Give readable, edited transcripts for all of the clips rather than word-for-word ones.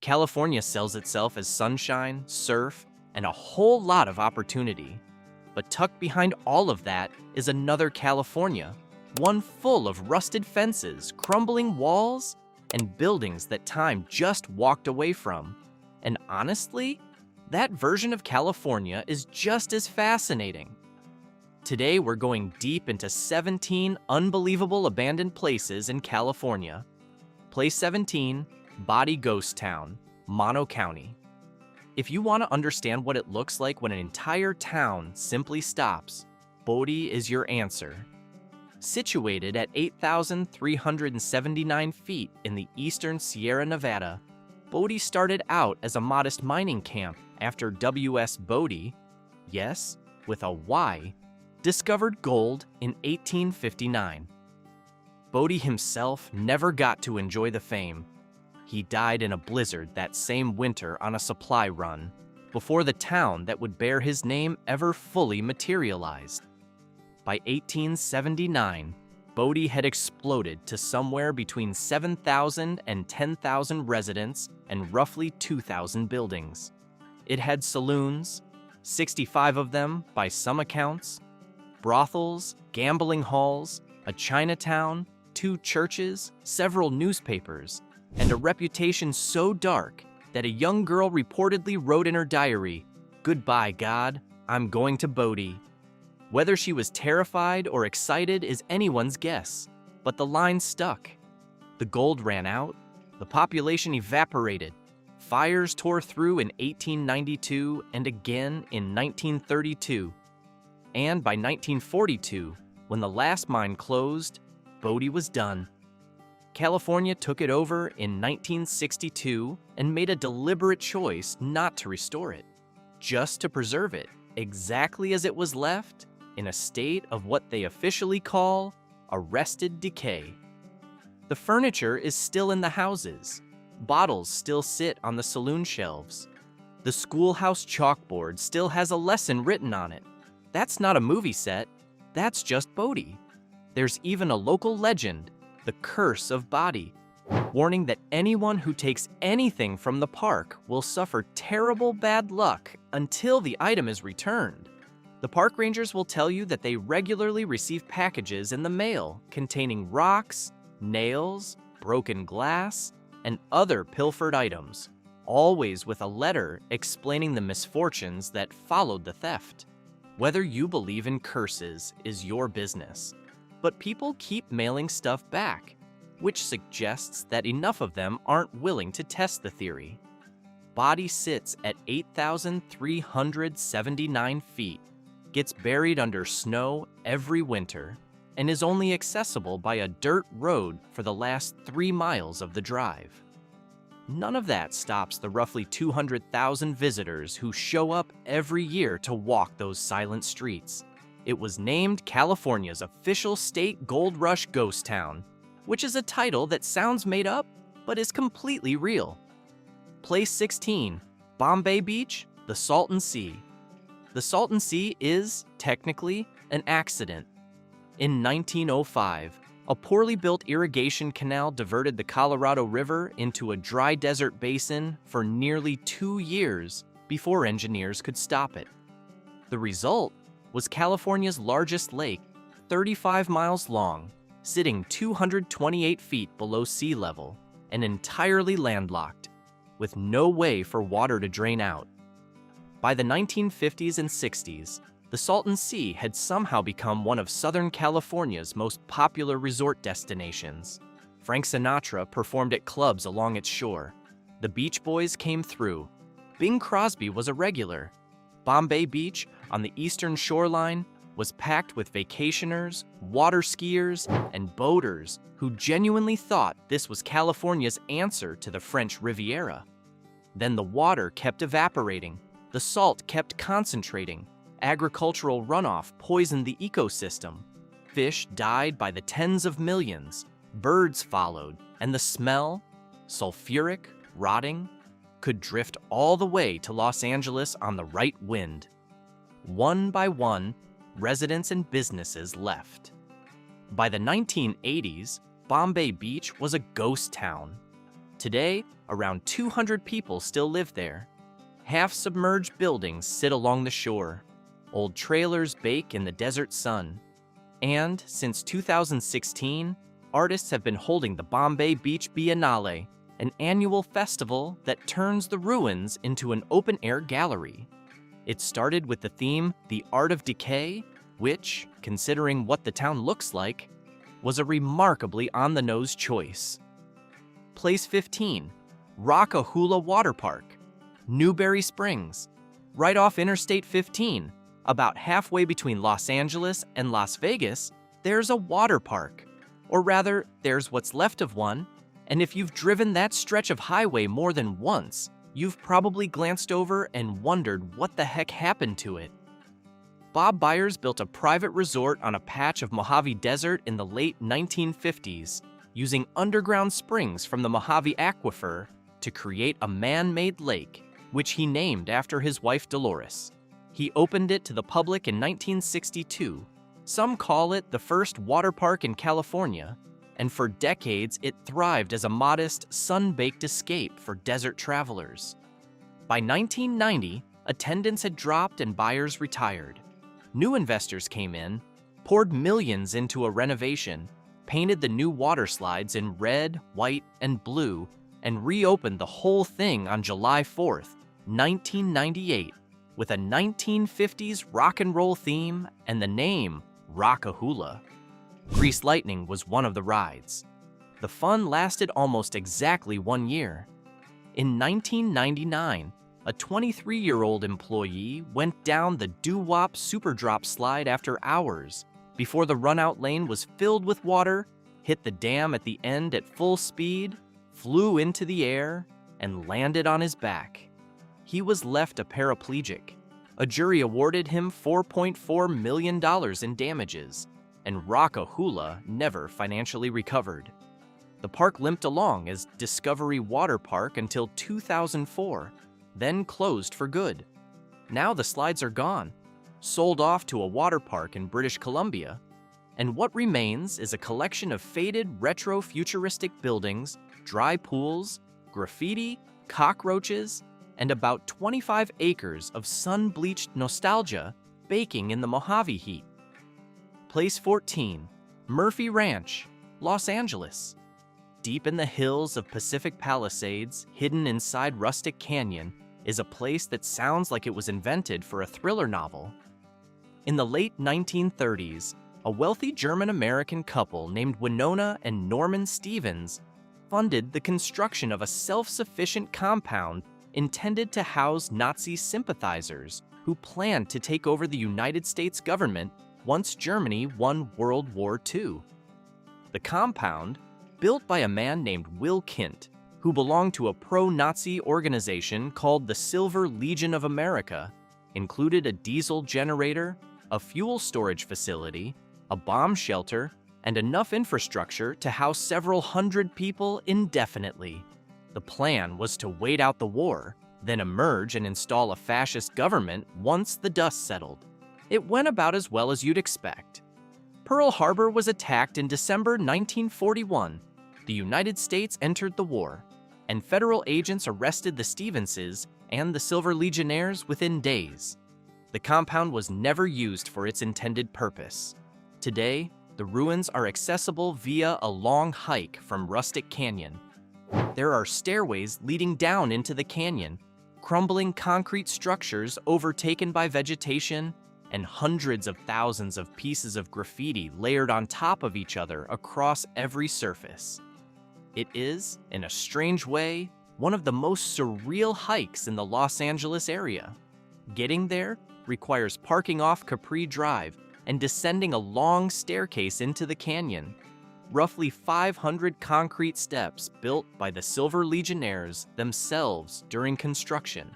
California sells itself as sunshine, surf, and a whole lot of opportunity. But tucked behind all of that is another California, one full of rusted fences, crumbling walls, and buildings that time just walked away from. And honestly, that version of California is just as fascinating. Today, we're going deep into 17 unbelievable abandoned places in California. Place 17, Bodie Ghost Town, Mono County. If you want to understand what it looks like when an entire town simply stops, Bodie is your answer. Situated at 8,379 feet in the eastern Sierra Nevada, Bodie started out as a modest mining camp after W.S. Bodie, yes, with a Y, discovered gold in 1859. Bodie himself never got to enjoy the fame. He died in a blizzard that same winter on a supply run, before the town that would bear his name ever fully materialized. By 1879, Bodie had exploded to somewhere between 7,000 and 10,000 residents and roughly 2,000 buildings. It had saloons, 65 of them by some accounts, brothels, gambling halls, a Chinatown, 2 churches, several newspapers, and a reputation so dark that a young girl reportedly wrote in her diary, "Goodbye, God, I'm going to Bodie." Whether she was terrified or excited is anyone's guess, but the line stuck. The gold ran out, the population evaporated, fires tore through in 1892 and again in 1932. And by 1942, when the last mine closed, Bodie was done. California took it over in 1962 and made a deliberate choice not to restore it, just to preserve it exactly as it was left, in a state of what they officially call arrested decay. The furniture is still in the houses. Bottles still sit on the saloon shelves. The schoolhouse chalkboard still has a lesson written on it. That's not a movie set, that's just Bodie. There's even a local legend, the Curse of Bodie, warning that anyone who takes anything from the park will suffer terrible bad luck until the item is returned. The park rangers will tell you that they regularly receive packages in the mail containing rocks, nails, broken glass, and other pilfered items, always with a letter explaining the misfortunes that followed the theft. Whether you believe in curses is your business, but people keep mailing stuff back, which suggests that enough of them aren't willing to test the theory. Bodie sits at 8,379 feet, gets buried under snow every winter, and is only accessible by a dirt road for the last 3 miles of the drive. None of that stops the roughly 200,000 visitors who show up every year to walk those silent streets. It was named California's official state gold rush ghost town, which is a title that sounds made up, but is completely real. Place 16, Bombay Beach, the Salton Sea. The Salton Sea is, technically, an accident. In 1905, a poorly built irrigation canal diverted the Colorado River into a dry desert basin for nearly 2 years before engineers could stop it. The result was California's largest lake, 35 miles long, sitting 228 feet below sea level and entirely landlocked, with no way for water to drain out. By the 1950s and 60s, the Salton Sea had somehow become one of Southern California's most popular resort destinations. Frank Sinatra performed at clubs along its shore. The Beach Boys came through. Bing Crosby was a regular. Bombay Beach, on the eastern shoreline, was packed with vacationers, water skiers, and boaters who genuinely thought this was California's answer to the French Riviera. Then the water kept evaporating, the salt kept concentrating, agricultural runoff poisoned the ecosystem, fish died by the tens of millions, birds followed, and the smell, sulfuric, rotting, could drift all the way to Los Angeles on the right wind. One by one, residents and businesses left. By the 1980s, Bombay Beach was a ghost town. Today, around 200 people still live there. Half-submerged buildings sit along the shore. Old trailers bake in the desert sun. And since 2016, artists have been holding the Bombay Beach Biennale, an annual festival that turns the ruins into an open-air gallery. It started with the theme, The Art of Decay, which, considering what the town looks like, was a remarkably on-the-nose choice. Place 15, Rockoola Water Park, Newberry Springs, right off Interstate 15, about halfway between Los Angeles and Las Vegas, there's a water park. Or rather, there's what's left of one, and if you've driven that stretch of highway more than once, you've probably glanced over and wondered what the heck happened to it. Bob Byers built a private resort on a patch of Mojave Desert in the late 1950s, using underground springs from the Mojave Aquifer to create a man-made lake, which he named after his wife Dolores. He opened it to the public in 1962. Some call it the first water park in California, and for decades it thrived as a modest, sun-baked escape for desert travelers. By 1990, attendance had dropped and Byers retired. New investors came in, poured millions into a renovation, painted the new water slides in red, white, and blue, and reopened the whole thing on July 4th, 1998, with a 1950s rock and roll theme and the name Rockoola. Grease Lightning was one of the rides. The fun lasted almost exactly 1 year. In 1999, a 23-year-old employee went down the doo-wop super drop slide after hours before the runout lane was filled with water, hit the dam at the end at full speed, flew into the air, and landed on his back. He was left a paraplegic. A jury awarded him $4.4 million in damages, and Rockoola never financially recovered. The park limped along as Discovery Water Park until 2004, then closed for good. Now the slides are gone, sold off to a water park in British Columbia, and what remains is a collection of faded retro-futuristic buildings, dry pools, graffiti, cockroaches, and about 25 acres of sun-bleached nostalgia baking in the Mojave heat. Place 14, Murphy Ranch, Los Angeles. Deep in the hills of Pacific Palisades, hidden inside Rustic Canyon, is a place that sounds like it was invented for a thriller novel. In the late 1930s, a wealthy German-American couple named Winona and Norman Stevens funded the construction of a self-sufficient compound intended to house Nazi sympathizers who planned to take over the United States government once Germany won World War II. The compound, built by a man named Will Kint, who belonged to a pro-Nazi organization called the Silver Legion of America, included a diesel generator, a fuel storage facility, a bomb shelter, and enough infrastructure to house several hundred people indefinitely. The plan was to wait out the war, then emerge and install a fascist government once the dust settled. It went about as well as you'd expect. Pearl Harbor was attacked in December 1941. The United States entered the war, and federal agents arrested the Stevenses and the Silver Legionnaires within days. The compound was never used for its intended purpose. Today, the ruins are accessible via a long hike from Rustic Canyon. There are stairways leading down into the canyon, crumbling concrete structures overtaken by vegetation, and hundreds of thousands of pieces of graffiti layered on top of each other across every surface. It is, in a strange way, one of the most surreal hikes in the Los Angeles area. Getting there requires parking off Capri Drive and descending a long staircase into the canyon. Roughly 500 concrete steps built by the Silver Legionnaires themselves during construction.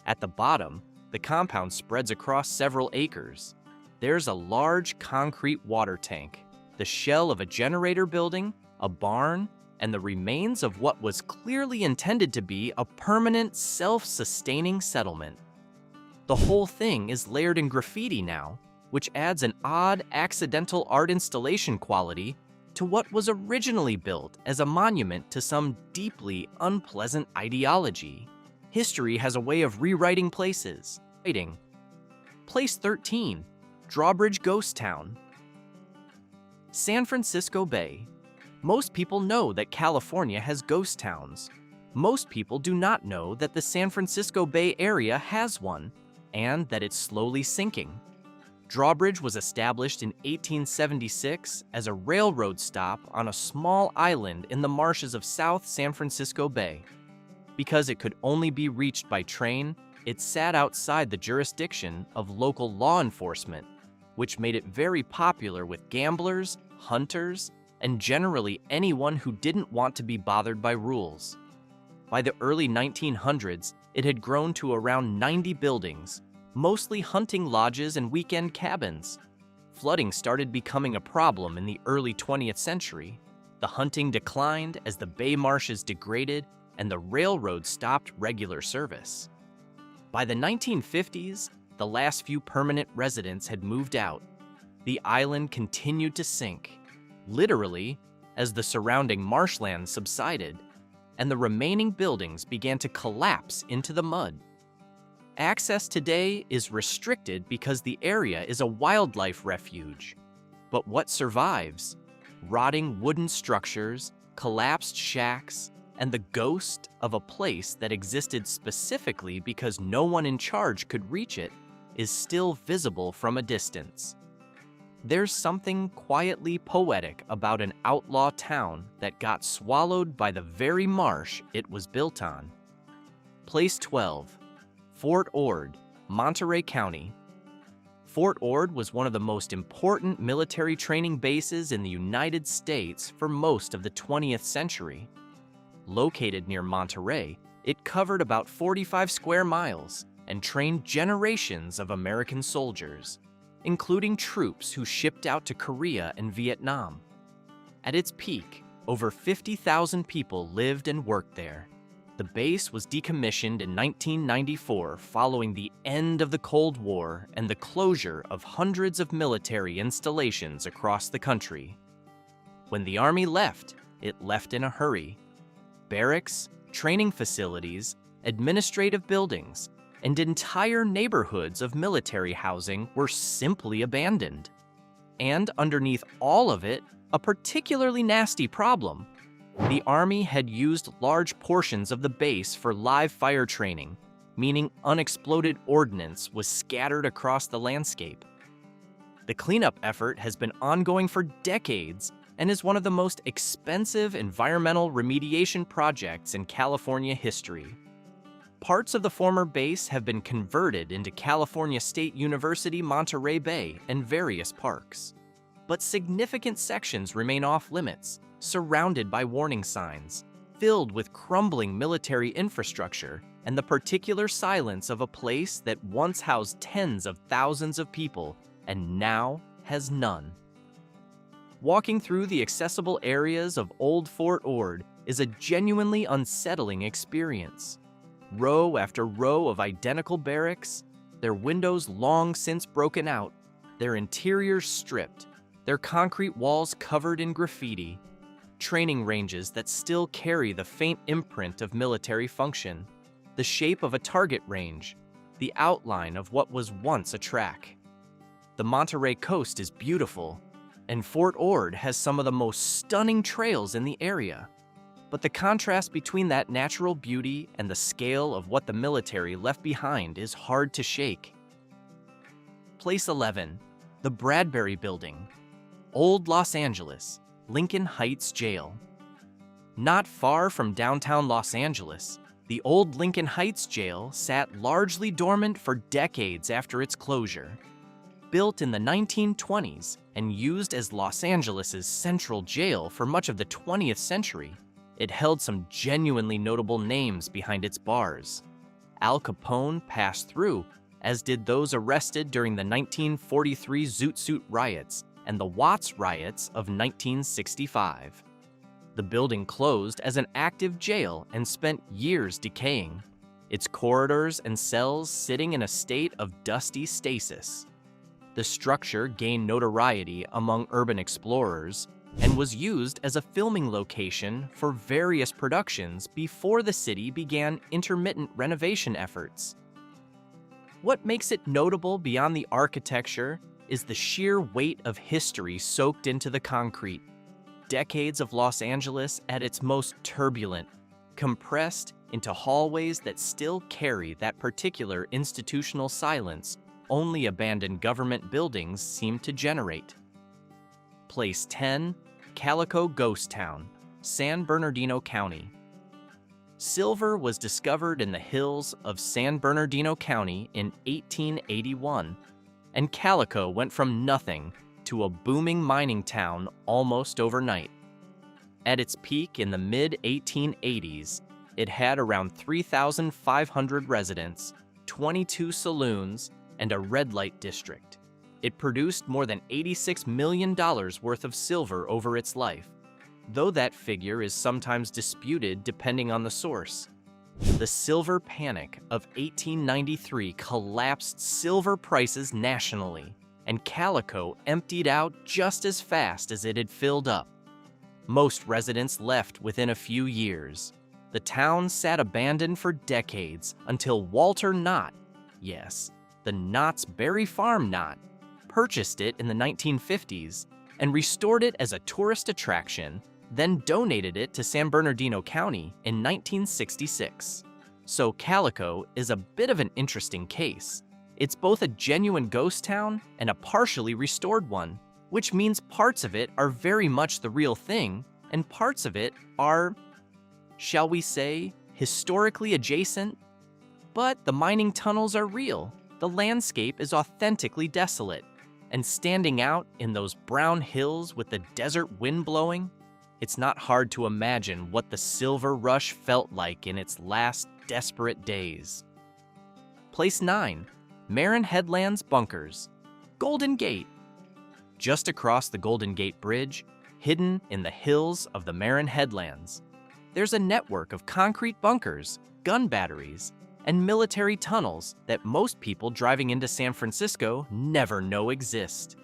At the bottom, the compound spreads across several acres. There's a large concrete water tank, the shell of a generator building, a barn, and the remains of what was clearly intended to be a permanent, self-sustaining settlement. The whole thing is layered in graffiti now, which adds an odd, accidental art installation quality to what was originally built as a monument to some deeply unpleasant ideology. History has a way of rewriting places. Place 13, Drawbridge Ghost Town. San Francisco Bay. Most people know that California has ghost towns. Most people do not know that the San Francisco Bay Area has one, and that it's slowly sinking. Drawbridge was established in 1876 as a railroad stop on a small island in the marshes of South San Francisco Bay. Because it could only be reached by train, it sat outside the jurisdiction of local law enforcement, which made it very popular with gamblers, hunters, and generally anyone who didn't want to be bothered by rules. By the early 1900s, it had grown to around 90 buildings, mostly hunting lodges and weekend cabins. Flooding started becoming a problem in the early 20th century. The hunting declined as the bay marshes degraded and the railroad stopped regular service. By the 1950s, the last few permanent residents had moved out. The island continued to sink, literally, as the surrounding marshland subsided, and the remaining buildings began to collapse into the mud. Access today is restricted because the area is a wildlife refuge. But what survives? Rotting wooden structures, collapsed shacks, and the ghost of a place that existed specifically because no one in charge could reach it is still visible from a distance. There's something quietly poetic about an outlaw town that got swallowed by the very marsh it was built on. Place 12, Fort Ord, Monterey County. Fort Ord was one of the most important military training bases in the United States for most of the 20th century. Located near Monterey, it covered about 45 square miles and trained generations of American soldiers, including troops who shipped out to Korea and Vietnam. At its peak, over 50,000 people lived and worked there. The base was decommissioned in 1994 following the end of the Cold War and the closure of hundreds of military installations across the country. When the Army left, it left in a hurry. Barracks, training facilities, administrative buildings, and entire neighborhoods of military housing were simply abandoned. And underneath all of it, a particularly nasty problem. The Army had used large portions of the base for live fire training, meaning unexploded ordnance was scattered across the landscape. The cleanup effort has been ongoing for decades and is one of the most expensive environmental remediation projects in California history. Parts of the former base have been converted into California State University Monterey Bay and various parks. But significant sections remain off-limits, surrounded by warning signs, filled with crumbling military infrastructure and the particular silence of a place that once housed tens of thousands of people and now has none. Walking through the accessible areas of Old Fort Ord is a genuinely unsettling experience. Row after row of identical barracks, their windows long since broken out, their interiors stripped, their concrete walls covered in graffiti, training ranges that still carry the faint imprint of military function, the shape of a target range, the outline of what was once a track. The Monterey coast is beautiful, and Fort Ord has some of the most stunning trails in the area. But the contrast between that natural beauty and the scale of what the military left behind is hard to shake. Place 11, the Bradbury Building, Old Los Angeles, Lincoln Heights Jail. Not far from downtown Los Angeles, the old Lincoln Heights Jail sat largely dormant for decades after its closure. Built in the 1920s and used as Los Angeles's central jail for much of the 20th century, it held some genuinely notable names behind its bars. Al Capone passed through, as did those arrested during the 1943 Zoot Suit riots and the Watts riots of 1965. The building closed as an active jail and spent years decaying, its corridors and cells sitting in a state of dusty stasis. The structure gained notoriety among urban explorers, and was used as a filming location for various productions before the city began intermittent renovation efforts. What makes it notable beyond the architecture is the sheer weight of history soaked into the concrete. Decades of Los Angeles at its most turbulent, compressed into hallways that still carry that particular institutional silence only abandoned government buildings seem to generate. Place 10, Calico Ghost Town, San Bernardino County. Silver was discovered in the hills of San Bernardino County in 1881, and Calico went from nothing to a booming mining town almost overnight. At its peak in the mid-1880s, it had around 3,500 residents, 22 saloons, and a red light district. It produced more than $86 million worth of silver over its life, though that figure is sometimes disputed depending on the source. The silver panic of 1893 collapsed silver prices nationally, and Calico emptied out just as fast as it had filled up. Most residents left within a few years. The town sat abandoned for decades until Walter Knott, yes, the Knott's Berry Farm Knott, purchased it in the 1950s and restored it as a tourist attraction, then donated it to San Bernardino County in 1966. So Calico is a bit of an interesting case. It's both a genuine ghost town and a partially restored one, which means parts of it are very much the real thing, and parts of it are, shall we say, historically adjacent. But the mining tunnels are real. The landscape is authentically desolate, and standing out in those brown hills with the desert wind blowing, it's not hard to imagine what the silver rush felt like in its last desperate days. Place 9, Marin Headlands Bunkers, Golden Gate. Just across the Golden Gate Bridge, hidden in the hills of the Marin Headlands, there's a network of concrete bunkers, gun batteries, and military tunnels that most people driving into San Francisco never know exist.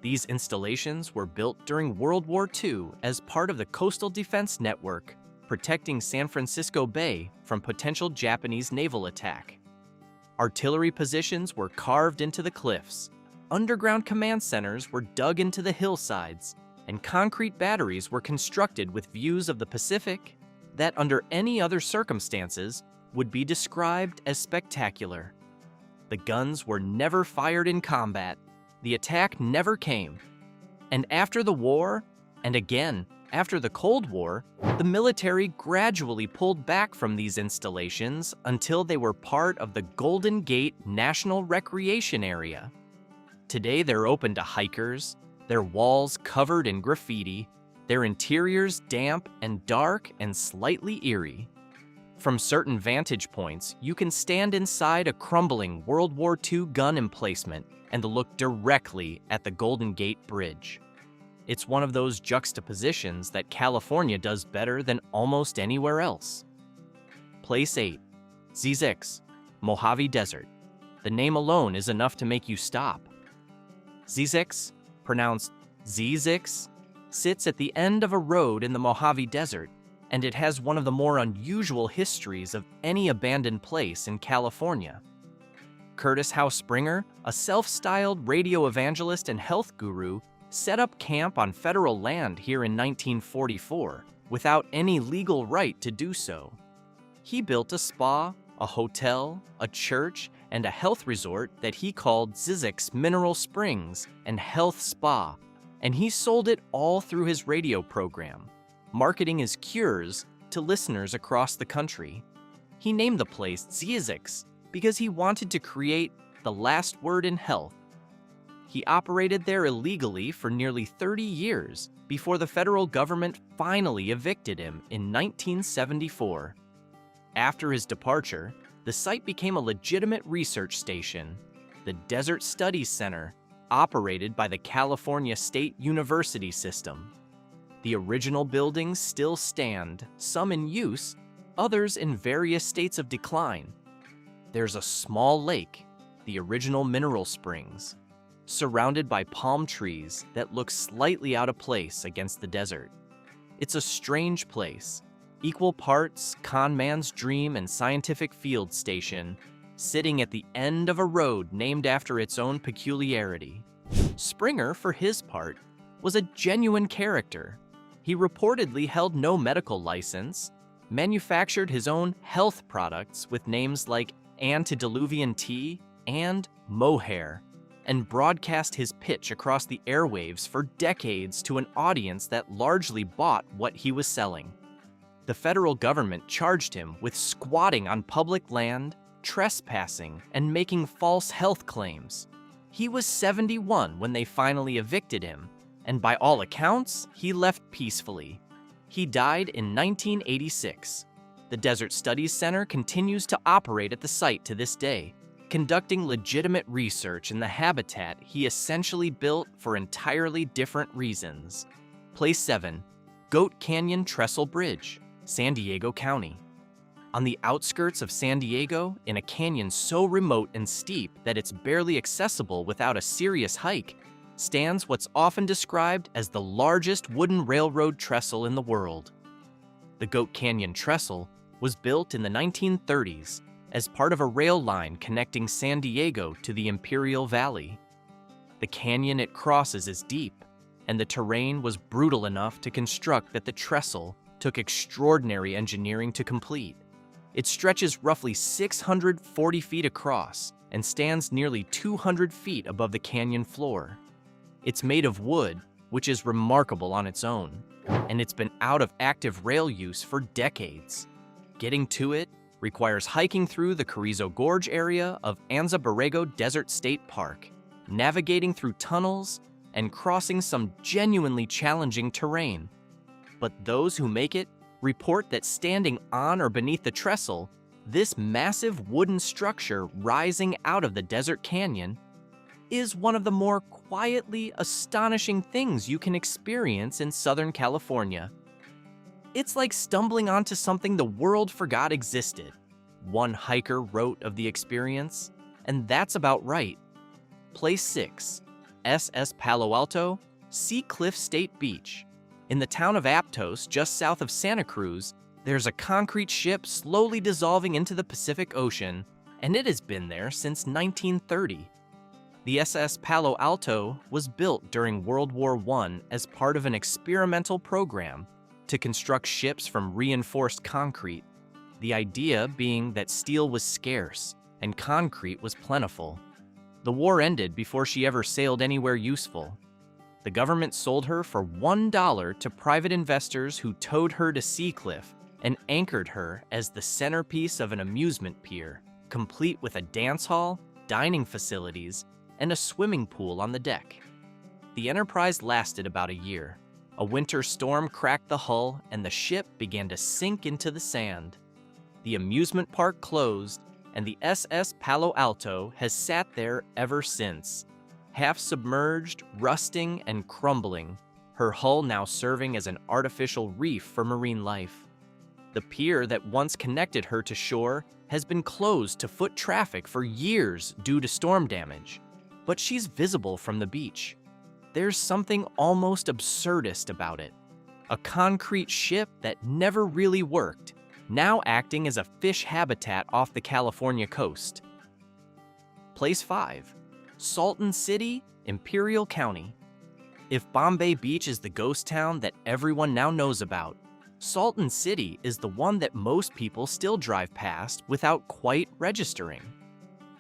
These installations were built during World War II as part of the Coastal Defense Network, protecting San Francisco Bay from potential Japanese naval attack. Artillery positions were carved into the cliffs, underground command centers were dug into the hillsides, and concrete batteries were constructed with views of the Pacific that, under any other circumstances, would be described as spectacular. The guns were never fired in combat, the attack never came, and after the war, and again after the Cold War, the military gradually pulled back from these installations until they were part of the Golden Gate National Recreation Area. Today they're open to hikers, their walls covered in graffiti, their interiors damp and dark and slightly eerie. From certain vantage points, you can stand inside a crumbling World War II gun emplacement and look directly at the Golden Gate Bridge. It's one of those juxtapositions that California does better than almost anywhere else. Place 8, Zzyzx, Mojave Desert. The name alone is enough to make you stop. Zzyzx, pronounced Zzyzx, sits at the end of a road in the Mojave Desert, and it has one of the more unusual histories of any abandoned place in California. Curtis Howe Springer, a self-styled radio evangelist and health guru, set up camp on federal land here in 1944 without any legal right to do so. He built a spa, a hotel, a church, and a health resort that he called Zzyzx Mineral Springs and Health Spa, and he sold it all through his radio program, marketing his cures to listeners across the country. He named the place Zzyzx because he wanted to create the last word in health. He operated there illegally for nearly 30 years before the federal government finally evicted him in 1974. After his departure, the site became a legitimate research station, the Desert Studies Center, operated by the California State University System. The original buildings still stand, some in use, others in various states of decline. There's a small lake, the original mineral springs. surrounded by palm trees that look slightly out of place against the desert. It's a strange place, equal parts con man's dream and scientific field station, sitting at the end of a road named after its own peculiarity. Springer, for his part, was a genuine character. He reportedly held no medical license, manufactured his own health products with names like Antediluvian Tea and Mohair, and broadcast his pitch across the airwaves for decades to an audience that largely bought what he was selling. The federal government charged him with squatting on public land, trespassing, and making false health claims. He was 71 when they finally evicted him, and by all accounts, he left peacefully. He died in 1986. The Desert Studies Center continues to operate at the site to this day, conducting legitimate research in the habitat he essentially built for entirely different reasons. Place 7, Goat Canyon Trestle Bridge, San Diego County. On the outskirts of San Diego, in a canyon so remote and steep that it's barely accessible without a serious hike, stands what's often described as the largest wooden railroad trestle in the world. The Goat Canyon Trestle was built in the 1930s as part of a rail line connecting San Diego to the Imperial Valley. The canyon it crosses is deep, and the terrain was brutal enough to construct that the trestle took extraordinary engineering to complete. It stretches roughly 640 feet across and stands nearly 200 feet above the canyon floor. It's made of wood, which is remarkable on its own, and it's been out of active rail use for decades. Getting to it requires hiking through the Carrizo Gorge area of Anza Borrego Desert State Park, navigating through tunnels, and crossing some genuinely challenging terrain. But those who make it report that standing on or beneath the trestle, this massive wooden structure rising out of the desert canyon, is one of the more quietly astonishing things you can experience in Southern California. It's like stumbling onto something the world forgot existed. One hiker wrote of the experience, and that's about right. Place 6, SS Palo Alto, Sea Cliff State Beach. In the town of Aptos, just south of Santa Cruz, there's a concrete ship slowly dissolving into the Pacific Ocean, and it has been there since 1930. The SS Palo Alto was built during World War I as part of an experimental program to construct ships from reinforced concrete, the idea being that steel was scarce and concrete was plentiful. The war ended before she ever sailed anywhere useful. The government sold her for $1 to private investors who towed her to Seacliff and anchored her as the centerpiece of an amusement pier, complete with a dance hall, dining facilities, and a swimming pool on the deck. The enterprise lasted about a year. A winter storm cracked the hull and the ship began to sink into the sand. The amusement park closed, and the SS Palo Alto has sat there ever since, half submerged, rusting, and crumbling, her hull now serving as an artificial reef for marine life. The pier that once connected her to shore has been closed to foot traffic for years due to storm damage, but she's visible from the beach. There's something almost absurdist about it. A concrete ship that never really worked, now acting as a fish habitat off the California coast. Place 5, Salton City, Imperial County. If Bombay Beach is the ghost town that everyone now knows about, Salton City is the one that most people still drive past without quite registering.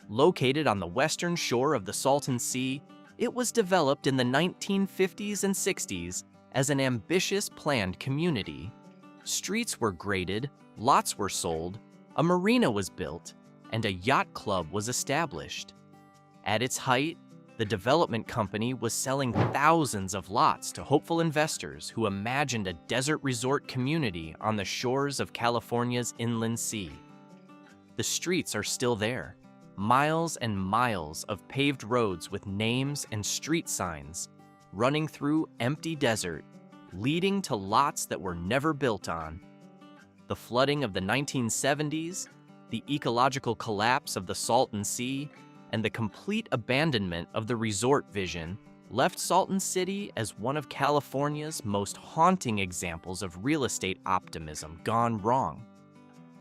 Located on the western shore of the Salton Sea, it was developed in the 1950s and 60s as an ambitious planned community. Streets were graded, lots were sold, a marina was built, and a yacht club was established. At its height, the development company was selling thousands of lots to hopeful investors who imagined a desert resort community on the shores of California's inland sea. The streets are still there, miles and miles of paved roads with names and street signs, running through empty desert, leading to lots that were never built on. The flooding of the 1970s, the ecological collapse of the Salton Sea, and the complete abandonment of the resort vision left Salton City as one of California's most haunting examples of real estate optimism gone wrong.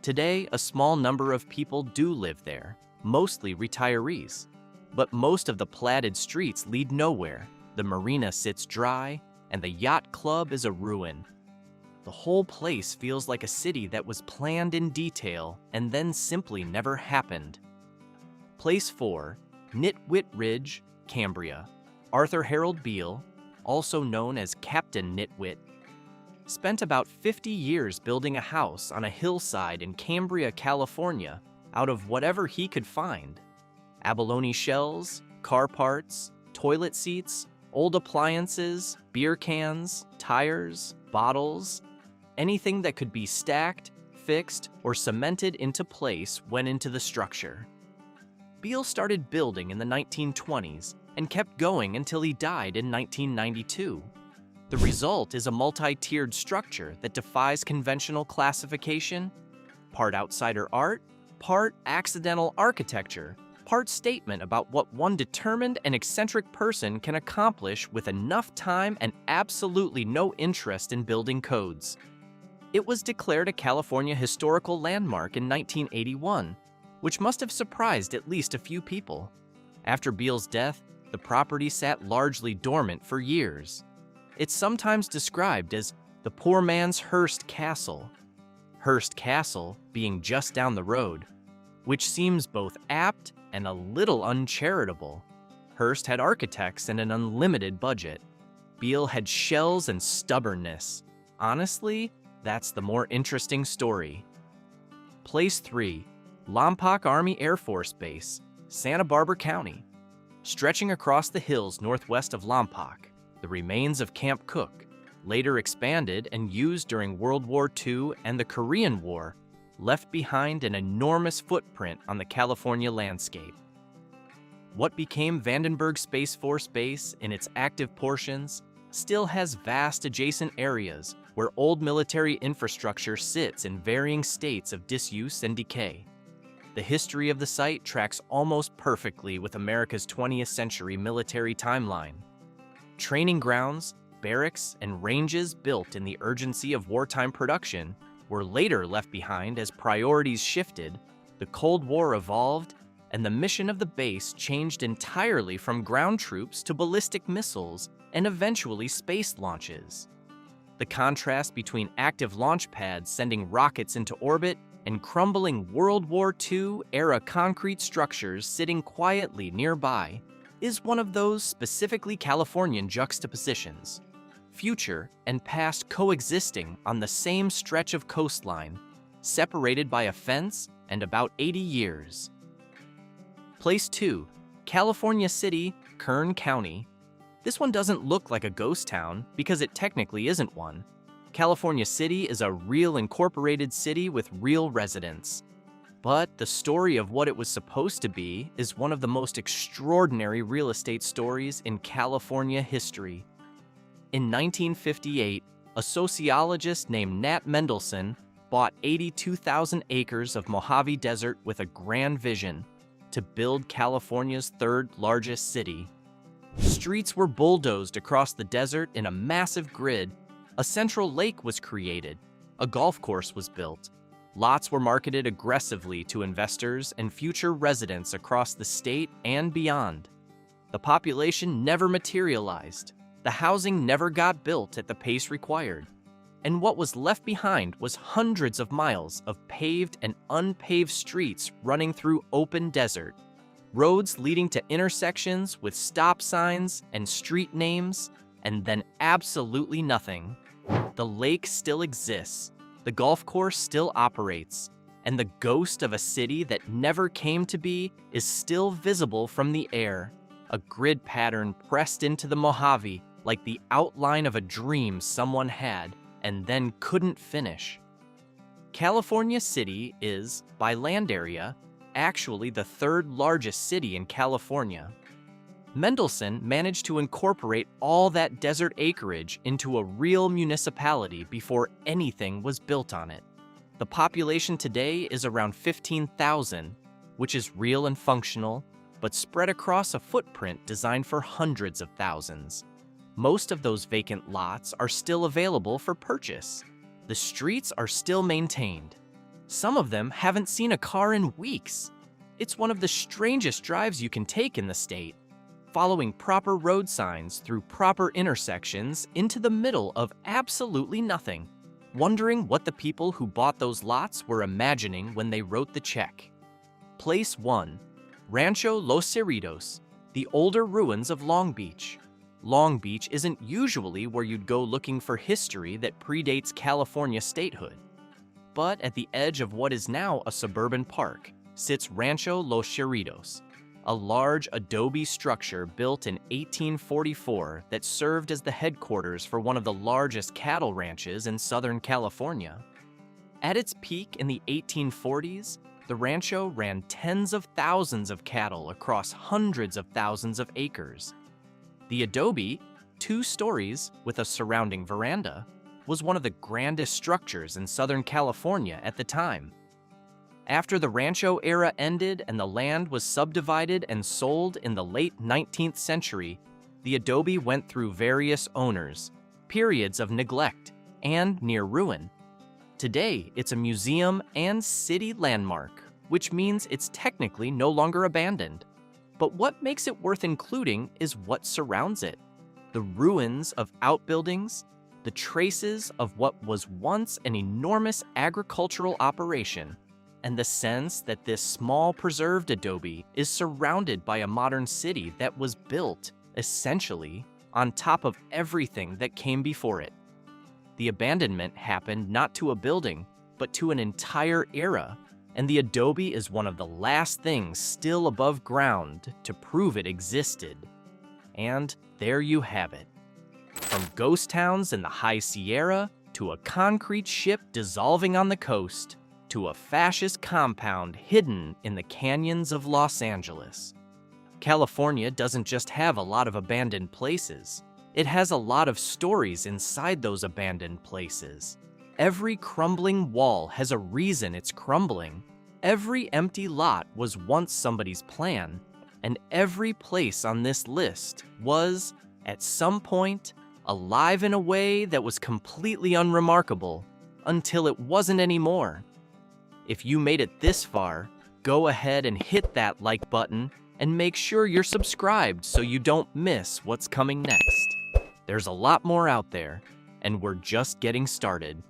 Today, a small number of people do live there, mostly retirees. But most of the platted streets lead nowhere, the marina sits dry, and the yacht club is a ruin. The whole place feels like a city that was planned in detail and then simply never happened. Place 4, Nitwit Ridge, Cambria. Arthur Harold Beale, also known as Captain Nitwit, spent about 50 years building a house on a hillside in Cambria, California, out of whatever he could find. Abalone shells, car parts, toilet seats, old appliances, beer cans, tires, bottles, anything that could be stacked, fixed, or cemented into place went into the structure. Beale started building in the 1920s and kept going until he died in 1992. The result is a multi-tiered structure that defies conventional classification, part outsider art, part accidental architecture, part statement about what one determined and eccentric person can accomplish with enough time and absolutely no interest in building codes. It was declared a California historical landmark in 1981, which must have surprised at least a few people. After Beale's death, the property sat largely dormant for years. It's sometimes described as the poor man's Hearst Castle. Hearst Castle being just down the road, which seems both apt and a little uncharitable. Hearst had architects and an unlimited budget. Beale had shells and stubbornness. Honestly, that's the more interesting story. Place 3, Lompoc Army Air Force Base, Santa Barbara County. Stretching across the hills northwest of Lompoc, the remains of Camp Cook, later expanded and used during World War II and the Korean War, left behind an enormous footprint on the California landscape. What became Vandenberg Space Force Base in its active portions still has vast adjacent areas where old military infrastructure sits in varying states of disuse and decay. The history of the site tracks almost perfectly with America's 20th century military timeline. Training grounds, barracks, and ranges built in the urgency of wartime production were later left behind as priorities shifted, the Cold War evolved, and the mission of the base changed entirely from ground troops to ballistic missiles and eventually space launches. The contrast between active launch pads sending rockets into orbit and crumbling World War II-era concrete structures sitting quietly nearby is one of those specifically Californian juxtapositions. Future and past coexisting on the same stretch of coastline, separated by a fence and about 80 years. Place 2, California City, Kern County. This one doesn't look like a ghost town because it technically isn't one. California City is a real incorporated city with real residents. But the story of what it was supposed to be is one of the most extraordinary real estate stories in California history. In 1958, a sociologist named Nat Mendelsohn bought 82,000 acres of Mojave Desert with a grand vision to build California's third largest city. Streets were bulldozed across the desert in a massive grid. A central lake was created. A golf course was built. Lots were marketed aggressively to investors and future residents across the state and beyond. The population never materialized. The housing never got built at the pace required. And what was left behind was hundreds of miles of paved and unpaved streets running through open desert. Roads leading to intersections with stop signs and street names, and then absolutely nothing. The lake still exists, the golf course still operates, and the ghost of a city that never came to be is still visible from the air, a grid pattern pressed into the Mojave like the outline of a dream someone had and then couldn't finish. California City is, by land area, actually the third largest city in California. Mendelsohn managed to incorporate all that desert acreage into a real municipality before anything was built on it. The population today is around 15,000, which is real and functional, but spread across a footprint designed for hundreds of thousands. Most of those vacant lots are still available for purchase. The streets are still maintained. Some of them haven't seen a car in weeks. It's one of the strangest drives you can take in the state, following proper road signs through proper intersections into the middle of absolutely nothing, wondering what the people who bought those lots were imagining when they wrote the check. Place 1. Rancho Los Cerritos, the older ruins of Long Beach. Long Beach isn't usually where you'd go looking for history that predates California statehood. But at the edge of what is now a suburban park sits Rancho Los Cerritos, a large adobe structure built in 1844 that served as the headquarters for one of the largest cattle ranches in Southern California. At its peak in the 1840s, the rancho ran tens of thousands of cattle across hundreds of thousands of acres. The adobe, 2 stories with a surrounding veranda, was one of the grandest structures in Southern California at the time. After the rancho era ended and the land was subdivided and sold in the late 19th century, the adobe went through various owners, periods of neglect, and near ruin. Today, it's a museum and city landmark, which means it's technically no longer abandoned. But what makes it worth including is what surrounds it. The ruins of outbuildings, the traces of what was once an enormous agricultural operation, and the sense that this small preserved adobe is surrounded by a modern city that was built, essentially, on top of everything that came before it. The abandonment happened not to a building, but to an entire era, and the adobe is one of the last things still above ground to prove it existed. And there you have it. From ghost towns in the High Sierra, to a concrete ship dissolving on the coast, to a fascist compound hidden in the canyons of Los Angeles. California doesn't just have a lot of abandoned places. It has a lot of stories inside those abandoned places. Every crumbling wall has a reason it's crumbling. Every empty lot was once somebody's plan, and every place on this list was, at some point, alive in a way that was completely unremarkable, until it wasn't anymore. If you made it this far, go ahead and hit that like button and make sure you're subscribed so you don't miss what's coming next. There's a lot more out there, and we're just getting started.